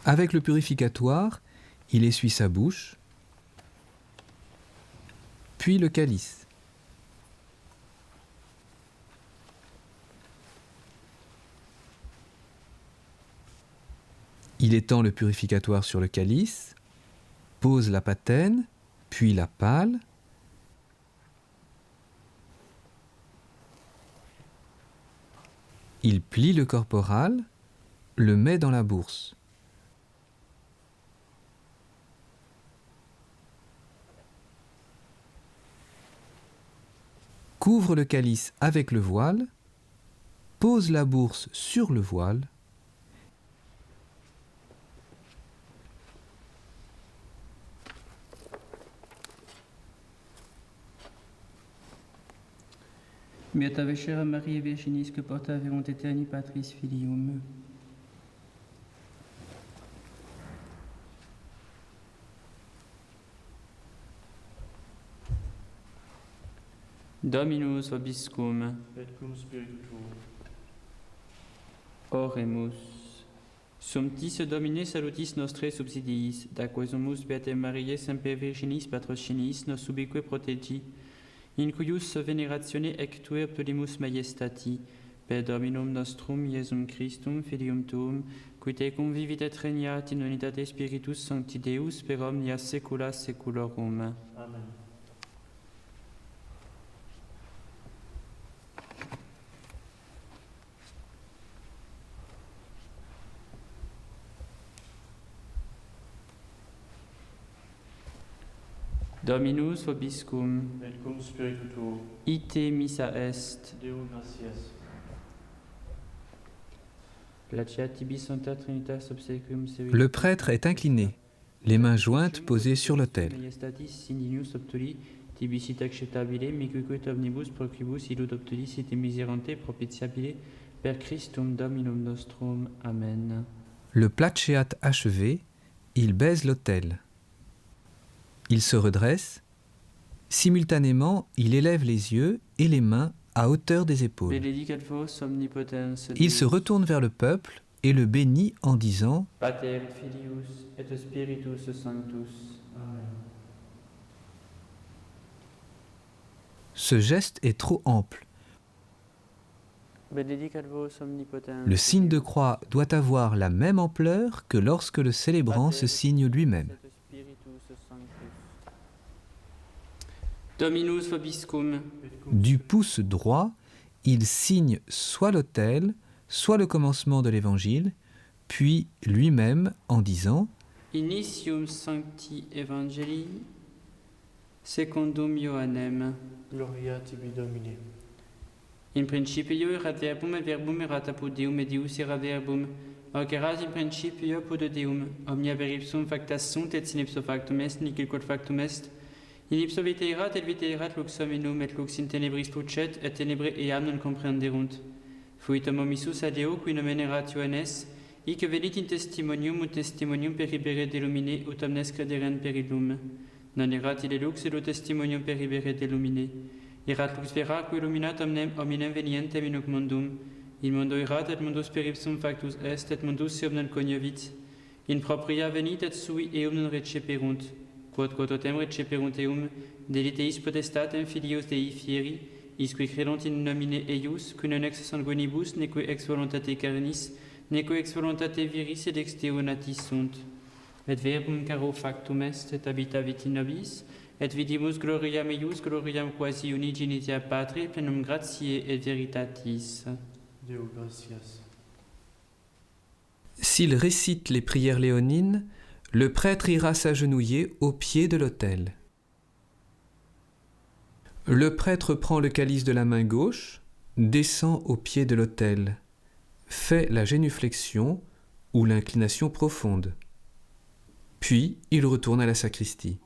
Avec le purificatoire, il essuie sa bouche, puis le calice. Il étend le purificatoire sur le calice, pose la patène, puis la pâle. Il plie le corporal, le met dans la bourse. Couvre le calice avec le voile, pose la bourse sur le voile, Beata vecera Maria Virginis, que porta verunt eterni Patris Filium. Dominus vobiscum. Et cum spiritu tuo. Oremus. Sumptis Domine salutis nostre subsidiis, da quaesumus Beatae Mariae semper Virginis patrocinis nos ubique protegi, in cuius veneratione ectue obtulimus maiestati, per Dominum nostrum Iesum Christum Filium Tuum, qui tecum vivit et regnat in unitate Spiritus Sancti Deus per omnia saecula saeculorum. Amen. Dominus vobiscum, Et cum spiritu tuo. ite missa est, Deo gratias. placeat tibi Sancta Trinitas obsequium servit. Le prêtre est incliné, les mains jointes posées sur l'autel. Maiestatis indinius obtuli, tibi sit acceptabile, micuque omnibus procibus illud obtuli sit miserante propitiabile, per Christum Dominum nostrum. Amen. Le placeat achevé, il baise l'autel. Il se redresse. Simultanément, il élève les yeux et les mains à hauteur des épaules. Benedicat vos omnipotens Il se retourne vers le peuple et le bénit en disant « Pater et Filius et Spiritus Sanctus. Amen. Ce geste est trop ample. Benedicat vos omnipotens. Le signe de croix doit avoir la même ampleur que lorsque le célébrant se signe lui-même. et Spiritus Sanctus. Dominus vobiscum. Et cum Du pouce droit, il signe soit l'autel, soit le commencement de l'évangile, puis lui-même en disant Initium Sancti Evangelii secundum Ioannem. gloria tibi Domine. In principio erat verbum et verbum erat apud Deum et Deus erat verbum. Hoc erat in principio apud Deum. Omnia per ipsum facta sunt et sin ipso factum est, nihil quod factum est. In ipso vitae erat et vitae erat lux hominum et lux in tenebris lucet et tenebrae eam non comprehenderunt. Fuitum homisus ad Deo qui nomen erat Ioannes, hic venit in testimonium ut testimonium peribere delumine ut omnes crederen per illum. Non erat ille lux et lo testimonium peribere delumine. Erat lux vera qui illuminat hominem venientem in hoc mundum. In mundo erat et mundus per ipsum factus est et mundus eum non coniovit. In propria venit et sui eum non receperunt. Quod totem receperunt eum, deliteis potestatem filios Dei fieri, isque credant in nomine eius, qui non ex sanguinibus, neque ex voluntate carnis, neque ex voluntate viris et ex Deo natis sunt. Et verbum caro factum est, et habitavit in nobis, et vidimus gloriam eius, gloriam quasi unigenitia Patri, plenum gratiae et veritatis. Deo gratias. S'il récite les prières léonines, le prêtre ira s'agenouiller au pied de l'autel. Le prêtre prend le calice de la main gauche, descend au pied de l'autel, fait la génuflexion ou l'inclination profonde. Puis il retourne à la sacristie.